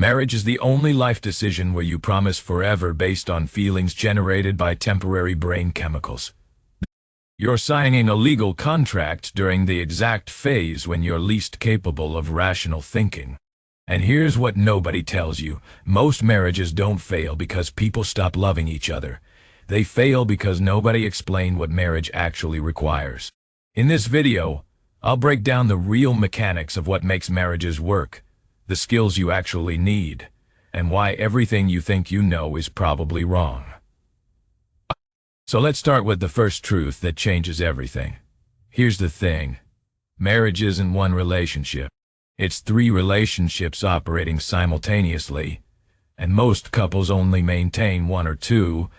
Marriage is the only life decision where you promise forever based on feelings generated by temporary brain chemicals. You're signing a legal contract during the exact phase when you're least capable of rational thinking. And here's what nobody tells you. Most marriages don't fail because people stop loving each other. They fail because nobody explained what marriage actually requires. In this video, I'll break down the real mechanics of what makes marriages work, the skills you actually need, and why everything you think you know is probably wrong. So let's start with the first truth that changes everything. Here's the thing. Marriage isn't one relationship. It's 3 relationships operating simultaneously, and most couples only maintain 1 or 2,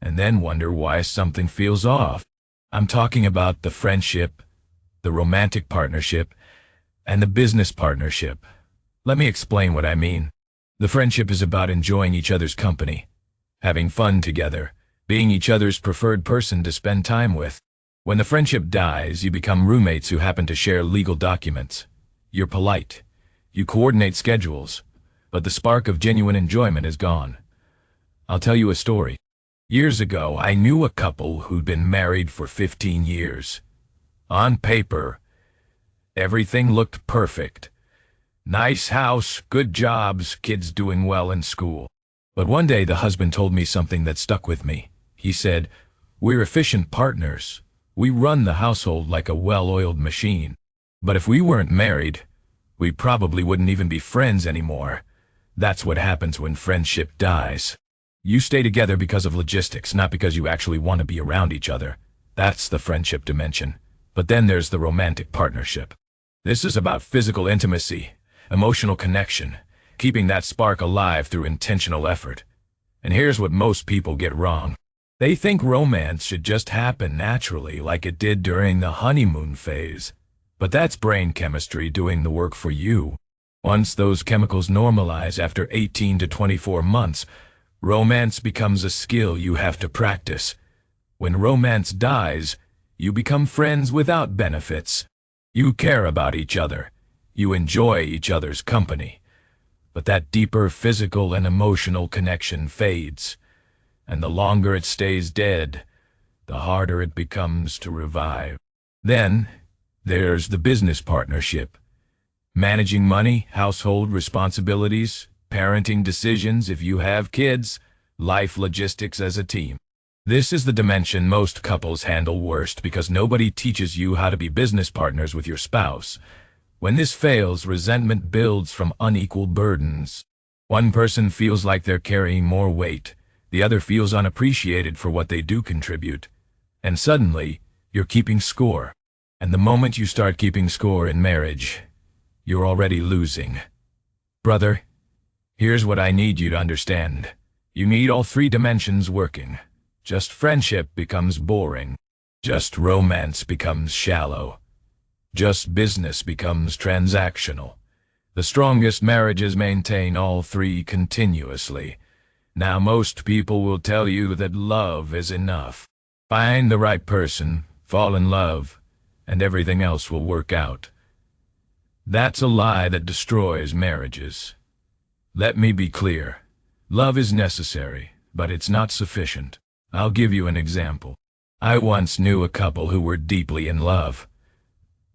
and then wonder why something feels off. I'm talking about the friendship, the romantic partnership, and the business partnership. Let me explain what I mean. The friendship is about enjoying each other's company, having fun together, being each other's preferred person to spend time with. When the friendship dies, you become roommates who happen to share legal documents. You're polite. You coordinate schedules, but the spark of genuine enjoyment is gone. I'll tell you a story. Years ago, I knew a couple who'd been married for 15 years. On paper, everything looked perfect. Nice house, good jobs, kids doing well in school. But one day the husband told me something that stuck with me. He said, "We're efficient partners. We run the household like a well-oiled machine. But if we weren't married, we probably wouldn't even be friends anymore." That's what happens when friendship dies. You stay together because of logistics, not because you actually want to be around each other. That's the friendship dimension. But then there's the romantic partnership. This is about physical intimacy, emotional connection, keeping that spark alive through intentional effort. And here's what most people get wrong. They think romance should just happen naturally like it did during the honeymoon phase. But that's brain chemistry doing the work for you. Once those chemicals normalize after 18 to 24 months, romance becomes a skill you have to practice. When romance dies, you become friends without benefits. You care about each other. You enjoy each other's company. But that deeper physical and emotional connection fades. And the longer it stays dead, the harder it becomes to revive. Then, there's the business partnership. Managing money, household responsibilities, parenting decisions if you have kids, life logistics as a team. This is the dimension most couples handle worst because nobody teaches you how to be business partners with your spouse. When this fails, resentment builds from unequal burdens. One person feels like they're carrying more weight. The other feels unappreciated for what they do contribute. And suddenly, you're keeping score. And the moment you start keeping score in marriage, you're already losing. Brother, here's what I need you to understand. You need all 3 dimensions working. Just friendship becomes boring. Just romance becomes shallow. Just business becomes transactional. The strongest marriages maintain all 3 continuously. Now most people will tell you that love is enough. Find the right person, fall in love, and everything else will work out. That's a lie that destroys marriages. Let me be clear. Love is necessary, but it's not sufficient. I'll give you an example. I once knew a couple who were deeply in love.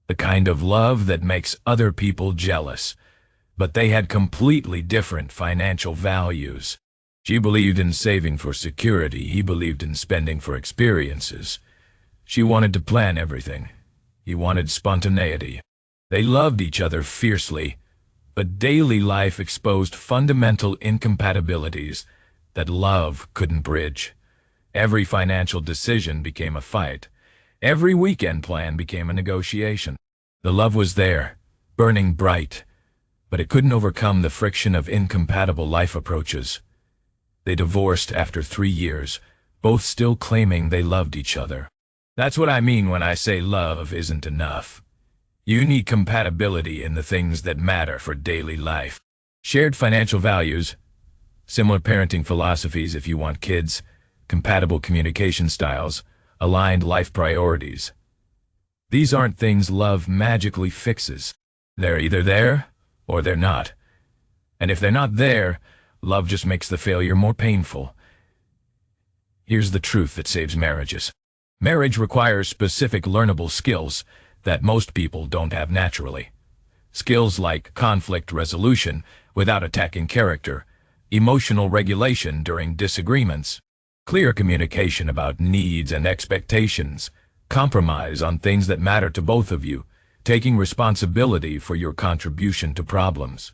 The kind of love that makes other people jealous. But they had completely different financial values. She believed in saving for security. He believed in spending for experiences. She wanted to plan everything. He wanted spontaneity. They loved each other fiercely, but daily life exposed fundamental incompatibilities that love couldn't bridge. Every financial decision became a fight. Every weekend plan became a negotiation. The love was there, burning bright, but it couldn't overcome the friction of incompatible life approaches. They divorced after 3 years, both still claiming they loved each other. That's what I mean when I say love isn't enough. You need compatibility in the things that matter for daily life. Shared financial values, similar parenting philosophies if you want kids, compatible communication styles, aligned life priorities. These aren't things love magically fixes. They're either there or they're not. And if they're not there, love just makes the failure more painful. Here's the truth that saves marriages. Marriage requires specific learnable skills that most people don't have naturally. Skills like conflict resolution without attacking character, emotional regulation during disagreements, clear communication about needs and expectations, compromise on things that matter to both of you, taking responsibility for your contribution to problems.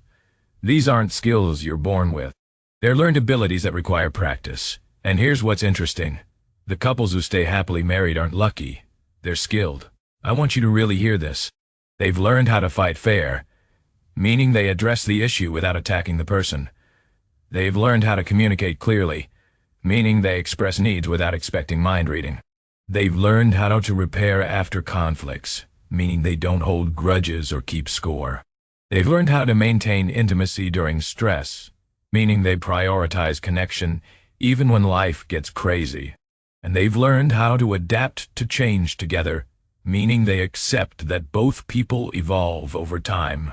These aren't skills you're born with. They're learned abilities that require practice. And here's what's interesting. The couples who stay happily married aren't lucky. They're skilled. I want you to really hear this. They've learned how to fight fair, meaning they address the issue without attacking the person. They've learned how to communicate clearly, meaning they express needs without expecting mind reading. They've learned how to repair after conflicts, meaning they don't hold grudges or keep score. They've learned how to maintain intimacy during stress, meaning they prioritize connection even when life gets crazy. And they've learned how to adapt to change together, meaning they accept that both people evolve over time.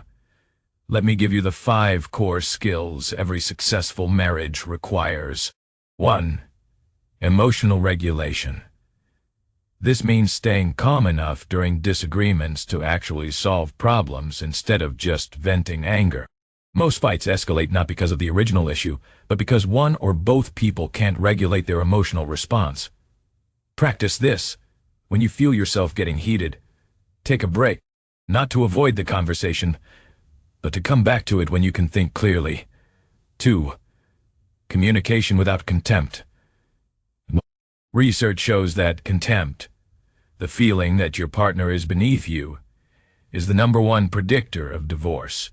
Let me give you the 5 core skills every successful marriage requires. 1. Emotional regulation. This means staying calm enough during disagreements to actually solve problems instead of just venting anger. Most fights escalate not because of the original issue, but because one or both people can't regulate their emotional response. Practice this. When you feel yourself getting heated, take a break, not to avoid the conversation, but to come back to it when you can think clearly. 2. Communication without contempt. Research shows that contempt, the feeling that your partner is beneath you, is the #1 predictor of divorce.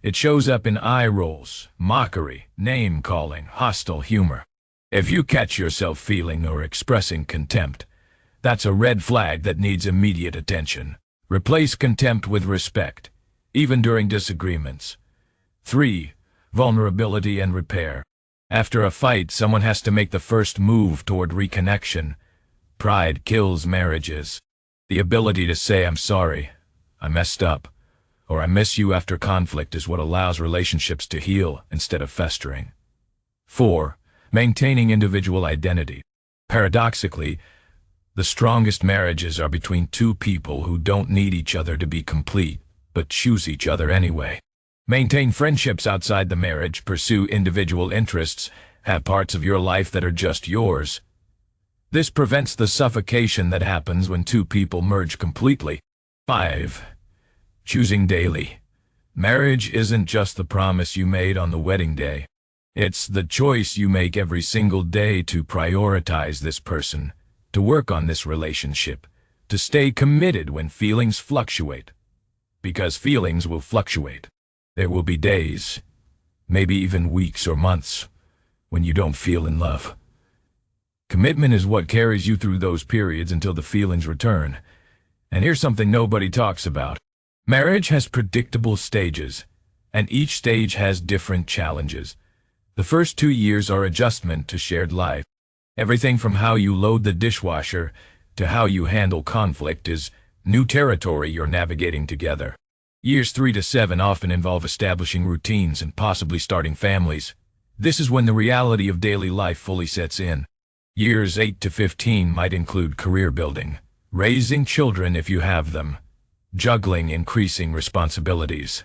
It shows up in eye rolls, mockery, name-calling, hostile humor. If you catch yourself feeling or expressing contempt, that's a red flag that needs immediate attention. Replace contempt with respect, even during disagreements. 3. Vulnerability and repair. After a fight, someone has to make the first move toward reconnection. Pride kills marriages. The ability to say, "I'm sorry, I messed up," or "I miss you" after conflict is what allows relationships to heal instead of festering. 4. Maintaining individual identity. Paradoxically, the strongest marriages are between two people who don't need each other to be complete, but choose each other anyway. Maintain friendships outside the marriage, pursue individual interests, have parts of your life that are just yours. This prevents the suffocation that happens when two people merge completely. 5. Choosing daily. Marriage isn't just the promise you made on the wedding day. It's the choice you make every single day to prioritize this person, to work on this relationship, to stay committed when feelings fluctuate. Because feelings will fluctuate. There will be days, maybe even weeks or months, when you don't feel in love. Commitment is what carries you through those periods until the feelings return. And here's something nobody talks about. Marriage has predictable stages, and each stage has different challenges. The first 2 years are adjustment to shared life. Everything from how you load the dishwasher to how you handle conflict is new territory you're navigating together. Years 3 to 7 often involve establishing routines and possibly starting families. This is when the reality of daily life fully sets in. Years 8 to 15 might include career building, raising children if you have them, juggling increasing responsibilities.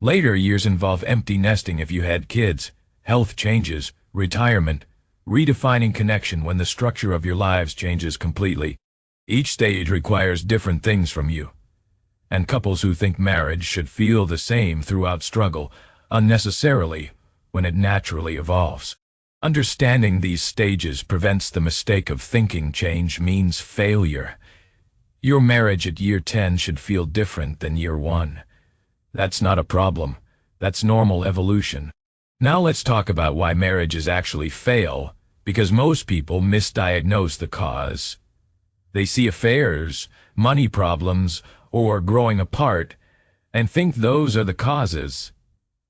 Later years involve empty nesting if you had kids, health changes, retirement, redefining connection when the structure of your lives changes completely. Each stage requires different things from you. And couples who think marriage should feel the same throughout struggle unnecessarily when it naturally evolves. Understanding these stages prevents the mistake of thinking change means failure. Your marriage at year 10 should feel different than year 1. That's not a problem. That's normal evolution. Now let's talk about why marriages actually fail, because most people misdiagnose the cause. They see affairs, money problems, or growing apart, and think those are the causes.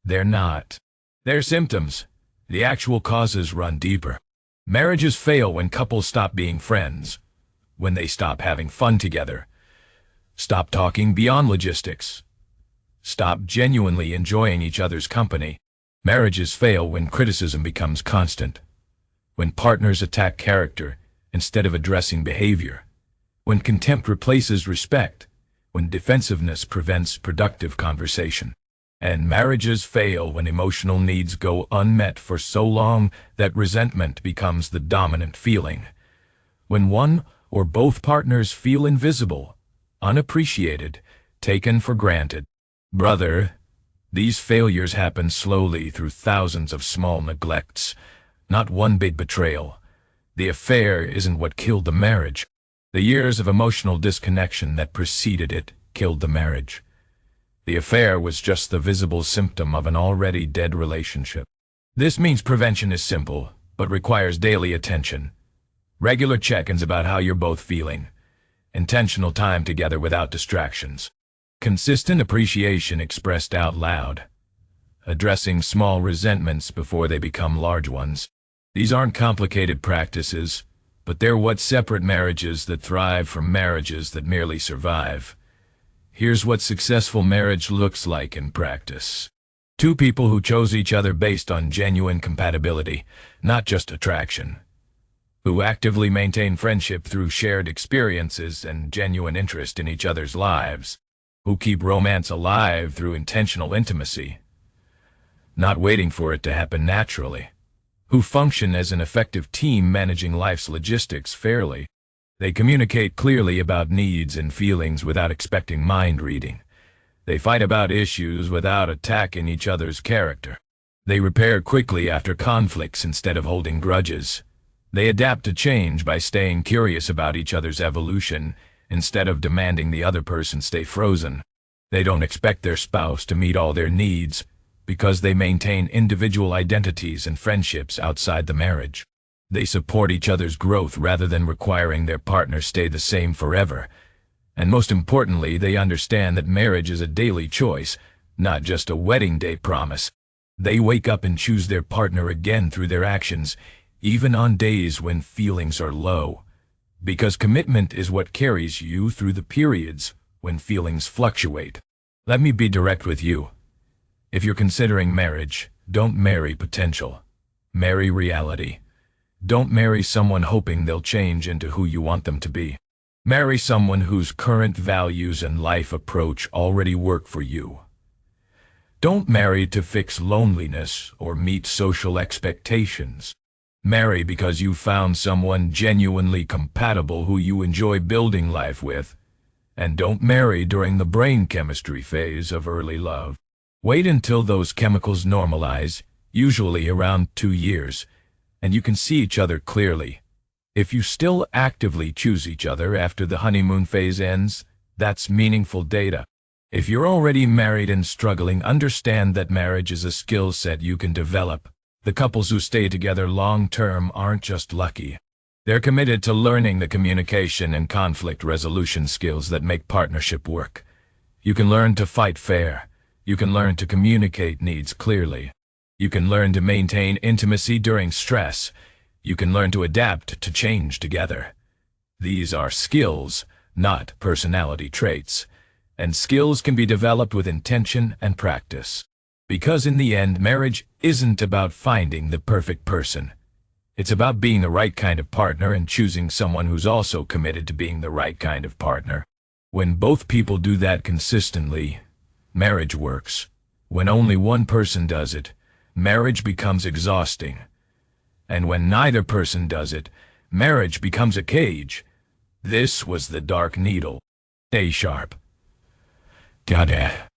They're not. They're symptoms. The actual causes run deeper. Marriages fail when couples stop being friends, when they stop having fun together, stop talking beyond logistics, stop genuinely enjoying each other's company, Marriages fail when criticism becomes constant, when partners attack character instead of addressing behavior, when contempt replaces respect, when defensiveness prevents productive conversation. And marriages fail when emotional needs go unmet for so long that resentment becomes the dominant feeling. When one or both partners feel invisible, unappreciated, taken for granted. Brother, these failures happen slowly through thousands of small neglects, not one big betrayal. The affair isn't what killed the marriage. The years of emotional disconnection that preceded it killed the marriage. The affair was just the visible symptom of an already dead relationship. This means prevention is simple, but requires daily attention. Regular check-ins about how you're both feeling. Intentional time together without distractions. Consistent appreciation expressed out loud. Addressing small resentments before they become large ones. These aren't complicated practices, but they're what separate marriages that thrive from marriages that merely survive. Here's what successful marriage looks like in practice. Two people who chose each other based on genuine compatibility, not just attraction. Who actively maintain friendship through shared experiences and genuine interest in each other's lives. Who keep romance alive through intentional intimacy, not waiting for it to happen naturally. Who function as an effective team managing life's logistics fairly. They communicate clearly about needs and feelings without expecting mind reading. They fight about issues without attacking each other's character. They repair quickly after conflicts instead of holding grudges. They adapt to change by staying curious about each other's evolution instead of demanding the other person stay frozen. They don't expect their spouse to meet all their needs because they maintain individual identities and friendships outside the marriage. They support each other's growth rather than requiring their partner stay the same forever. And most importantly, they understand that marriage is a daily choice, not just a wedding day promise. They wake up and choose their partner again through their actions, even on days when feelings are low. Because commitment is what carries you through the periods when feelings fluctuate. Let me be direct with you. If you're considering marriage, don't marry potential. Marry reality. Don't marry someone hoping they'll change into who you want them to be. Marry someone whose current values and life approach already work for you. Don't marry to fix loneliness or meet social expectations. Marry because you found someone genuinely compatible who you enjoy building life with. And don't marry during the brain chemistry phase of early love. Wait until those chemicals normalize, usually around 2 years, and you can see each other clearly. If you still actively choose each other after the honeymoon phase ends, that's meaningful data. If you're already married and struggling, understand that marriage is a skill set you can develop. The couples who stay together long-term aren't just lucky. They're committed to learning the communication and conflict resolution skills that make partnership work. You can learn to fight fair. You can learn to communicate needs clearly. You can learn to maintain intimacy during stress. You can learn to adapt to change together. These are skills, not personality traits. And skills can be developed with intention and practice. Because in the end, marriage isn't about finding the perfect person. It's about being the right kind of partner and choosing someone who's also committed to being the right kind of partner. When both people do that consistently, marriage works. When only one person does it, marriage becomes exhausting. And when neither person does it, marriage becomes a cage. This was the Dark Needle. Stay sharp. Tada.